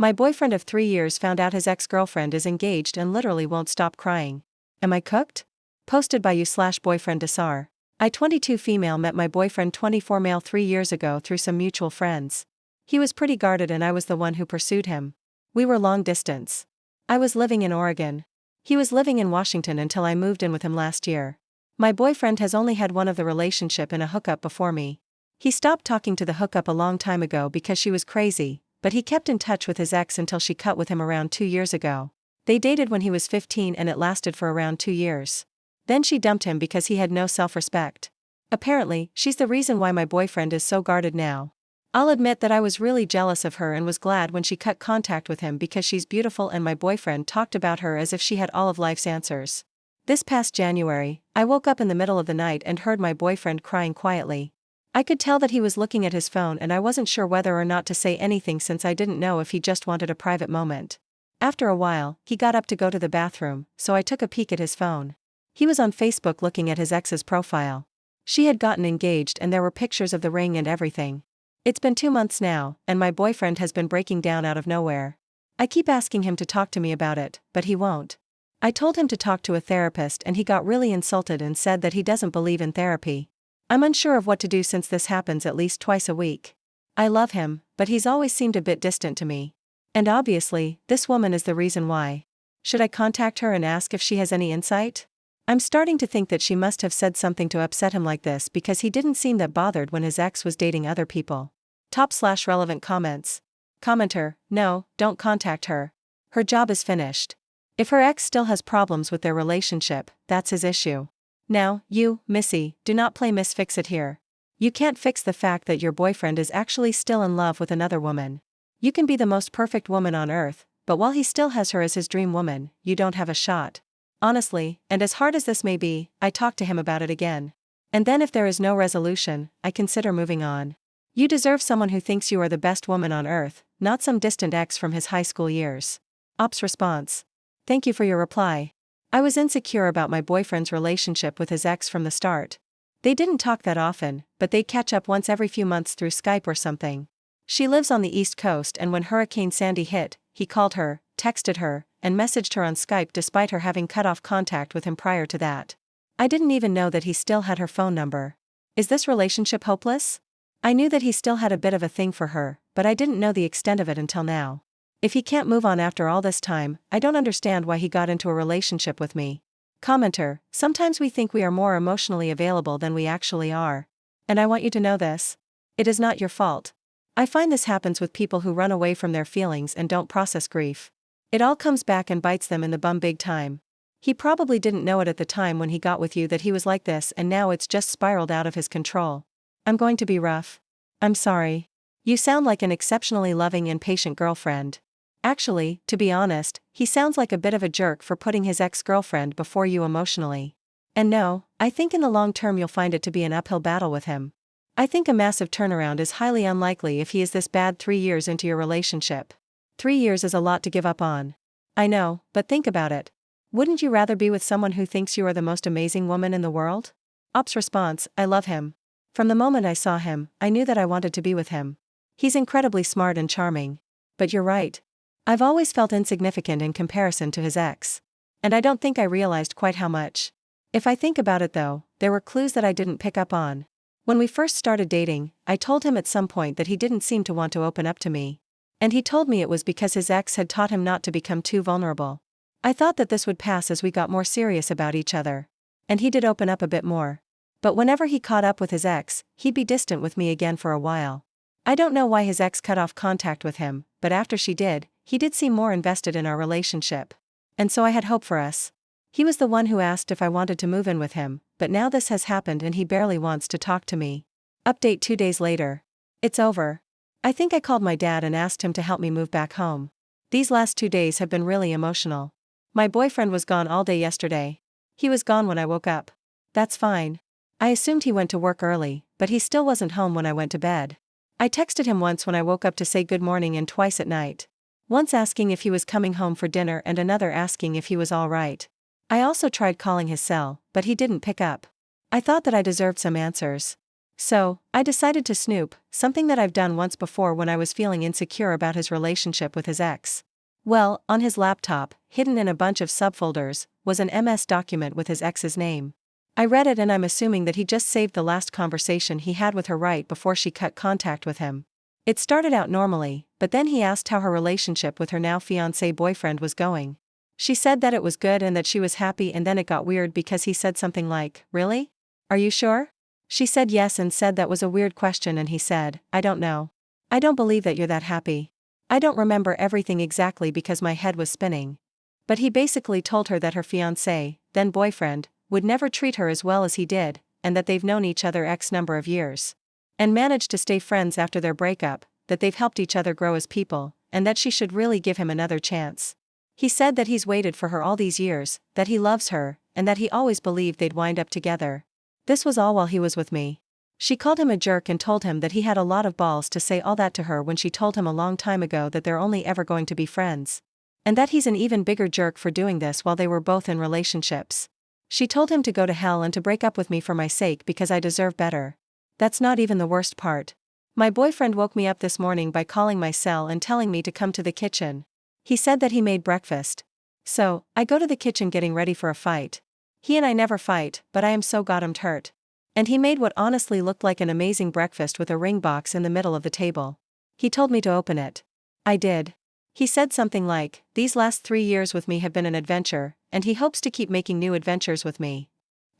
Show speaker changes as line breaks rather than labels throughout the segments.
My boyfriend of 3 years found out his ex-girlfriend is engaged and literally won't stop crying. Am I cooked? Posted by you/boyfriend Desar. I 22 female met my boyfriend 24 male 3 years ago through some mutual friends. He was pretty guarded and I was the one who pursued him. We were long distance. I was living in Oregon. He was living in Washington until I moved in with him last year. My boyfriend has only had one of the relationship and a hookup before me. He stopped talking to the hookup a long time ago because she was crazy, but he kept in touch with his ex until she cut with him around 2 years ago. They dated when he was 15 and it lasted for around 2 years. Then she dumped him because he had no self-respect. Apparently, she's the reason why my boyfriend is so guarded now. I'll admit that I was really jealous of her and was glad when she cut contact with him because she's beautiful and my boyfriend talked about her as if she had all of life's answers. This past January, I woke up in the middle of the night and heard my boyfriend crying quietly. I could tell that he was looking at his phone and I wasn't sure whether or not to say anything since I didn't know if he just wanted a private moment. After a while, he got up to go to the bathroom, so I took a peek at his phone. He was on Facebook looking at his ex's profile. She had gotten engaged and there were pictures of the ring and everything. It's been 2 months now, and my boyfriend has been breaking down out of nowhere. I keep asking him to talk to me about it, but he won't. I told him to talk to a therapist and he got really insulted and said that he doesn't believe in therapy. I'm unsure of what to do since this happens at least twice a week. I love him, but he's always seemed a bit distant to me. And obviously, this woman is the reason why. Should I contact her and ask if she has any insight? I'm starting to think that she must have said something to upset him like this because he didn't seem that bothered when his ex was dating other people. Top/relevant comments. Commenter, no, don't contact her. Her job is finished. If her ex still has problems with their relationship, that's his issue. Now, you, Missy, do not play Miss Fix-It here. You can't fix the fact that your boyfriend is actually still in love with another woman. You can be the most perfect woman on earth, but while he still has her as his dream woman, you don't have a shot. Honestly, and as hard as this may be, I talk to him about it again. And then if there is no resolution, I consider moving on. You deserve someone who thinks you are the best woman on earth, not some distant ex from his high school years. Ops response. Thank you for your reply. I was insecure about my boyfriend's relationship with his ex from the start. They didn't talk that often, but they'd catch up once every few months through Skype or something. She lives on the East Coast and when Hurricane Sandy hit, he called her, texted her, and messaged her on Skype despite her having cut off contact with him prior to that. I didn't even know that he still had her phone number. Is this relationship hopeless? I knew that he still had a bit of a thing for her, but I didn't know the extent of it until now. If he can't move on after all this time, I don't understand why he got into a relationship with me. Commenter, sometimes we think we are more emotionally available than we actually are. And I want you to know this. It is not your fault. I find this happens with people who run away from their feelings and don't process grief. It all comes back and bites them in the bum big time. He probably didn't know it at the time when he got with you that he was like this and now it's just spiraled out of his control. I'm going to be rough. I'm sorry. You sound like an exceptionally loving and patient girlfriend. Actually, to be honest, he sounds like a bit of a jerk for putting his ex-girlfriend before you emotionally. And no, I think in the long term you'll find it to be an uphill battle with him. I think a massive turnaround is highly unlikely if he is this bad 3 years into your relationship. 3 years is a lot to give up on. I know, but think about it. Wouldn't you rather be with someone who thinks you are the most amazing woman in the world? Ops response, I love him. From the moment I saw him, I knew that I wanted to be with him. He's incredibly smart and charming. But you're right. I've always felt insignificant in comparison to his ex. And I don't think I realized quite how much. If I think about it though, there were clues that I didn't pick up on. When we first started dating, I told him at some point that he didn't seem to want to open up to me. And he told me it was because his ex had taught him not to become too vulnerable. I thought that this would pass as we got more serious about each other. And he did open up a bit more. But whenever he caught up with his ex, he'd be distant with me again for a while. I don't know why his ex cut off contact with him, but after she did, he did seem more invested in our relationship. And so I had hope for us. He was the one who asked if I wanted to move in with him, but now this has happened and he barely wants to talk to me. Update 2 days later. It's over. I think I called my dad and asked him to help me move back home. These last 2 days have been really emotional. My boyfriend was gone all day yesterday. He was gone when I woke up. That's fine. I assumed he went to work early, but he still wasn't home when I went to bed. I texted him once when I woke up to say good morning and twice at night. Once asking if he was coming home for dinner and another asking if he was all right. I also tried calling his cell, but he didn't pick up. I thought that I deserved some answers. So, I decided to snoop, something that I've done once before when I was feeling insecure about his relationship with his ex. Well, on his laptop, hidden in a bunch of subfolders, was an MS document with his ex's name. I read it and I'm assuming that he just saved the last conversation he had with her right before she cut contact with him. It started out normally, but then he asked how her relationship with her now fiancé boyfriend was going. She said that it was good and that she was happy, and then it got weird because he said something like, "Really? Are you sure?" She said yes and said that was a weird question, and he said, "I don't know. I don't believe that you're that happy. I don't remember everything exactly because my head was spinning." But he basically told her that her fiancé, then boyfriend, would never treat her as well as he did, and that they've known each other X number of years. And managed to stay friends after their breakup, that they've helped each other grow as people, and that she should really give him another chance. He said that he's waited for her all these years, that he loves her, and that he always believed they'd wind up together. This was all while he was with me. She called him a jerk and told him that he had a lot of balls to say all that to her when she told him a long time ago that they're only ever going to be friends. And that he's an even bigger jerk for doing this while they were both in relationships. She told him to go to hell and to break up with me for my sake because I deserve better. That's not even the worst part. My boyfriend woke me up this morning by calling my cell and telling me to come to the kitchen. He said that he made breakfast. So, I go to the kitchen getting ready for a fight. He and I never fight, but I am so goddamn hurt. And he made what honestly looked like an amazing breakfast with a ring box in the middle of the table. He told me to open it. I did. He said something like, "These last 3 years with me have been an adventure, and he hopes to keep making new adventures with me."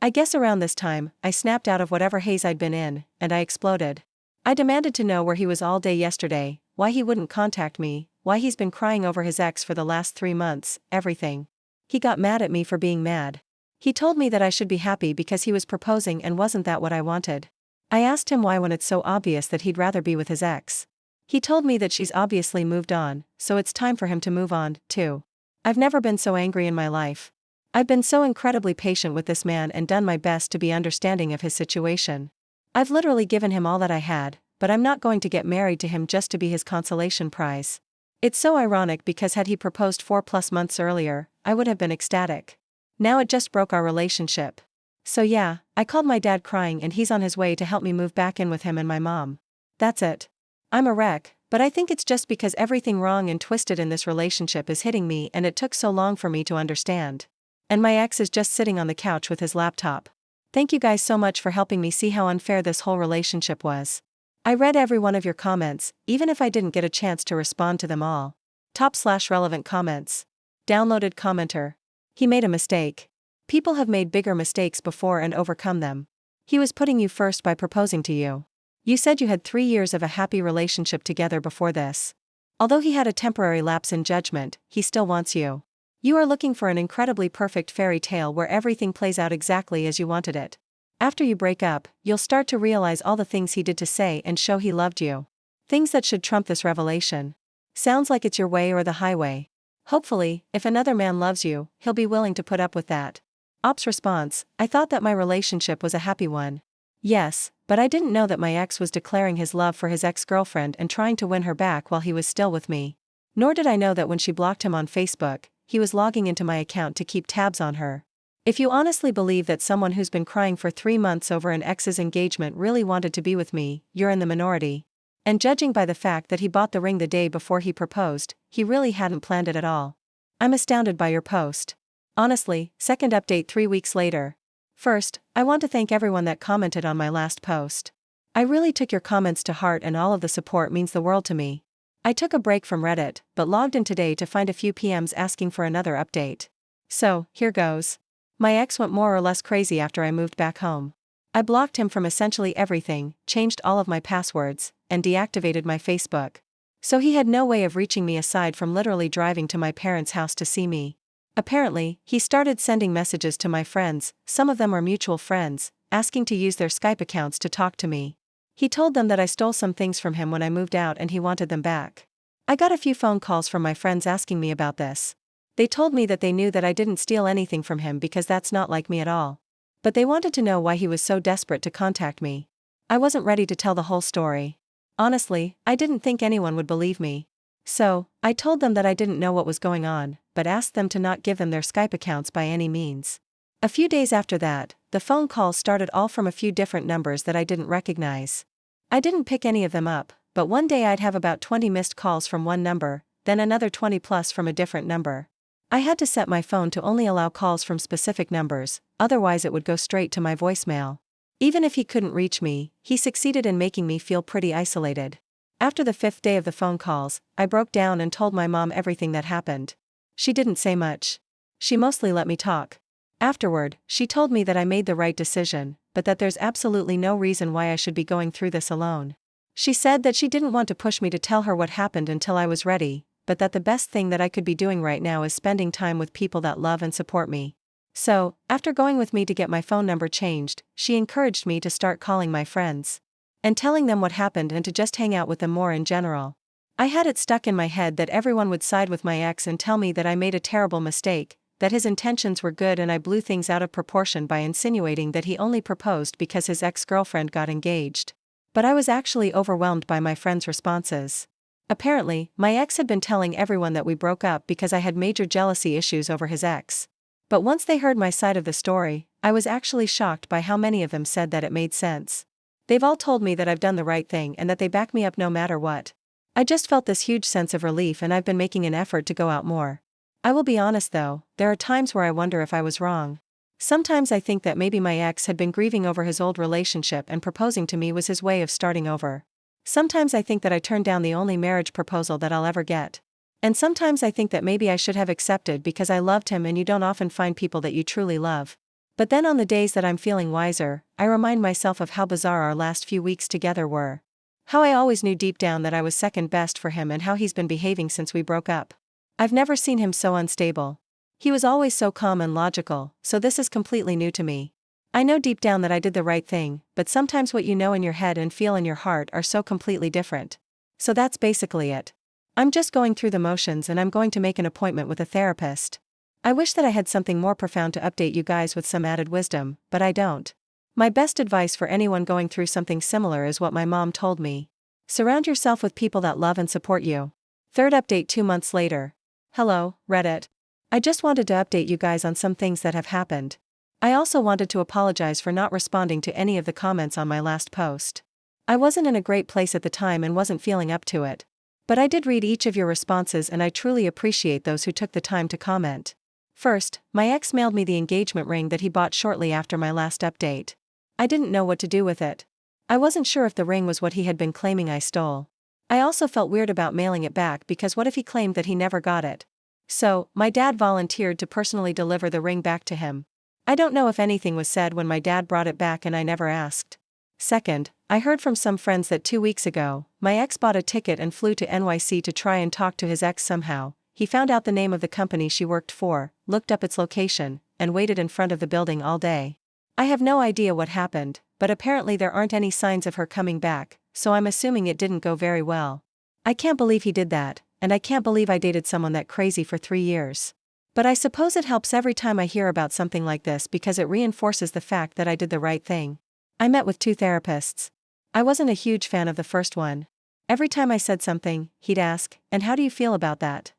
I guess around this time, I snapped out of whatever haze I'd been in, and I exploded. I demanded to know where he was all day yesterday, why he wouldn't contact me, why he's been crying over his ex for the last 3 months, everything. He got mad at me for being mad. He told me that I should be happy because he was proposing, and wasn't that what I wanted? I asked him why when it's so obvious that he'd rather be with his ex. He told me that she's obviously moved on, so it's time for him to move on, too. I've never been so angry in my life. I've been so incredibly patient with this man and done my best to be understanding of his situation. I've literally given him all that I had, but I'm not going to get married to him just to be his consolation prize. It's so ironic because had he proposed 4+ months earlier, I would have been ecstatic. Now it just broke our relationship. So yeah, I called my dad crying and he's on his way to help me move back in with him and my mom. That's it. I'm a wreck, but I think it's just because everything wrong and twisted in this relationship is hitting me and it took so long for me to understand. And my ex is just sitting on the couch with his laptop. Thank you guys so much for helping me see how unfair this whole relationship was. I read every one of your comments, even if I didn't get a chance to respond to them all. Top/relevant comments. Downloaded commenter. He made a mistake. People have made bigger mistakes before and overcome them. He was putting you first by proposing to you. You said you had 3 years of a happy relationship together before this. Although he had a temporary lapse in judgment, he still wants you. You are looking for an incredibly perfect fairy tale where everything plays out exactly as you wanted it. After you break up, you'll start to realize all the things he did to say and show he loved you. Things that should trump this revelation. Sounds like it's your way or the highway. Hopefully, if another man loves you, he'll be willing to put up with that. Ops response: I thought that my relationship was a happy one. Yes, but I didn't know that my ex was declaring his love for his ex-girlfriend and trying to win her back while he was still with me. Nor did I know that when she blocked him on Facebook, he was logging into my account to keep tabs on her. If you honestly believe that someone who's been crying for 3 months over an ex's engagement really wanted to be with me, you're in the minority. And judging by the fact that he bought the ring the day before he proposed, he really hadn't planned it at all. I'm astounded by your post. Honestly, second update 3 weeks later. First, I want to thank everyone that commented on my last post. I really took your comments to heart and all of the support means the world to me. I took a break from Reddit, but logged in today to find a few PMs asking for another update. So, here goes. My ex went more or less crazy after I moved back home. I blocked him from essentially everything, changed all of my passwords, and deactivated my Facebook. So he had no way of reaching me aside from literally driving to my parents' house to see me. Apparently, he started sending messages to my friends, some of them are mutual friends, asking to use their Skype accounts to talk to me. He told them that I stole some things from him when I moved out and he wanted them back. I got a few phone calls from my friends asking me about this. They told me that they knew that I didn't steal anything from him because that's not like me at all. But they wanted to know why he was so desperate to contact me. I wasn't ready to tell the whole story. Honestly, I didn't think anyone would believe me. So, I told them that I didn't know what was going on, but asked them to not give them their Skype accounts by any means. A few days after that, the phone calls started all from a few different numbers that I didn't recognize. I didn't pick any of them up, but one day I'd have about 20 missed calls from one number, then another 20 plus from a different number. I had to set my phone to only allow calls from specific numbers, otherwise it would go straight to my voicemail. Even if he couldn't reach me, he succeeded in making me feel pretty isolated. After the 5th day of the phone calls, I broke down and told my mom everything that happened. She didn't say much. She mostly let me talk. Afterward, she told me that I made the right decision, but that there's absolutely no reason why I should be going through this alone. She said that she didn't want to push me to tell her what happened until I was ready, but that the best thing that I could be doing right now is spending time with people that love and support me. So, after going with me to get my phone number changed, she encouraged me to start calling my friends and telling them what happened and to just hang out with them more in general. I had it stuck in my head that everyone would side with my ex and tell me that I made a terrible mistake, that his intentions were good, and I blew things out of proportion by insinuating that he only proposed because his ex-girlfriend got engaged. But I was actually overwhelmed by my friends' responses. Apparently, my ex had been telling everyone that we broke up because I had major jealousy issues over his ex. But once they heard my side of the story, I was actually shocked by how many of them said that it made sense. They've all told me that I've done the right thing and that they back me up no matter what. I just felt this huge sense of relief, and I've been making an effort to go out more. I will be honest though, there are times where I wonder if I was wrong. Sometimes I think that maybe my ex had been grieving over his old relationship and proposing to me was his way of starting over. Sometimes I think that I turned down the only marriage proposal that I'll ever get. And sometimes I think that maybe I should have accepted because I loved him, and you don't often find people that you truly love. But then on the days that I'm feeling wiser, I remind myself of how bizarre our last few weeks together were. How I always knew deep down that I was second best for him, and how he's been behaving since we broke up. I've never seen him so unstable. He was always so calm and logical, so this is completely new to me. I know deep down that I did the right thing, but sometimes what you know in your head and feel in your heart are so completely different. So that's basically it. I'm just going through the motions, and I'm going to make an appointment with a therapist. I wish that I had something more profound to update you guys with some added wisdom, but I don't. My best advice for anyone going through something similar is what my mom told me. Surround yourself with people that love and support you. Third update 2 months later. Hello, Reddit. I just wanted to update you guys on some things that have happened. I also wanted to apologize for not responding to any of the comments on my last post. I wasn't in a great place at the time and wasn't feeling up to it. But I did read each of your responses, and I truly appreciate those who took the time to comment. First, my ex mailed me the engagement ring that he bought shortly after my last update. I didn't know what to do with it. I wasn't sure if the ring was what he had been claiming I stole. I also felt weird about mailing it back, because what if he claimed that he never got it? So, my dad volunteered to personally deliver the ring back to him. I don't know if anything was said when my dad brought it back, and I never asked. Second, I heard from some friends that 2 weeks ago, my ex bought a ticket and flew to NYC to try and talk to his ex somehow. He found out the name of the company she worked for, looked up its location, and waited in front of the building all day. I have no idea what happened, but apparently there aren't any signs of her coming back, so I'm assuming it didn't go very well. I can't believe he did that, and I can't believe I dated someone that crazy for 3 years. But I suppose it helps every time I hear about something like this, because it reinforces the fact that I did the right thing. I met with 2 therapists. I wasn't a huge fan of the first one. Every time I said something, he'd ask, "And how do you feel about that?"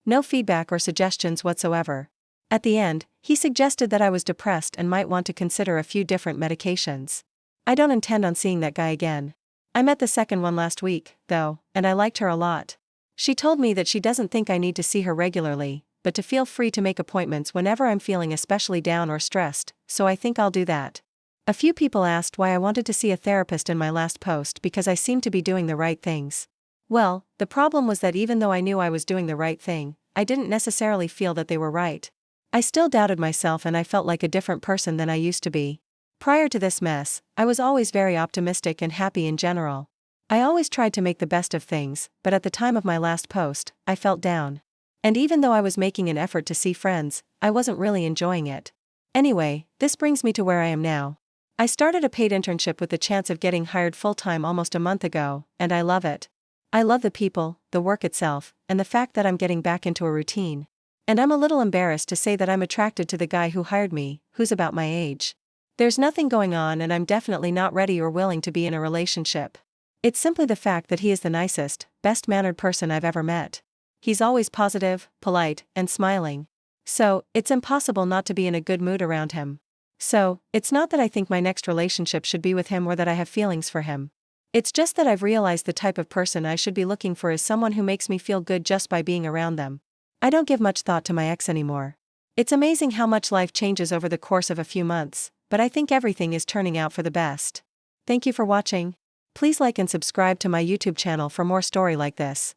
No feedback or suggestions whatsoever. At the end, he suggested that I was depressed and might want to consider a few different medications. I don't intend on seeing that guy again. I met the second one last week, though, and I liked her a lot. She told me that she doesn't think I need to see her regularly, but to feel free to make appointments whenever I'm feeling especially down or stressed, so I think I'll do that. A few people asked why I wanted to see a therapist in my last post, because I seemed to be doing the right things. Well, the problem was that even though I knew I was doing the right thing, I didn't necessarily feel that they were right. I still doubted myself, and I felt like a different person than I used to be. Prior to this mess, I was always very optimistic and happy in general. I always tried to make the best of things, but at the time of my last post, I felt down. And even though I was making an effort to see friends, I wasn't really enjoying it. Anyway, this brings me to where I am now. I started a paid internship with the chance of getting hired full-time almost a month ago, and I love it. I love the people, the work itself, and the fact that I'm getting back into a routine. And I'm a little embarrassed to say that I'm attracted to the guy who hired me, who's about my age. There's nothing going on, and I'm definitely not ready or willing to be in a relationship. It's simply the fact that he is the nicest, best-mannered person I've ever met. He's always positive, polite, and smiling. So, it's impossible not to be in a good mood around him. So, it's not that I think my next relationship should be with him or that I have feelings for him. It's just that I've realized the type of person I should be looking for is someone who makes me feel good just by being around them. I don't give much thought to my ex anymore. It's amazing how much life changes over the course of a few months, but I think everything is turning out for the best. Thank you for watching. Please like and subscribe to my YouTube channel for more story like this.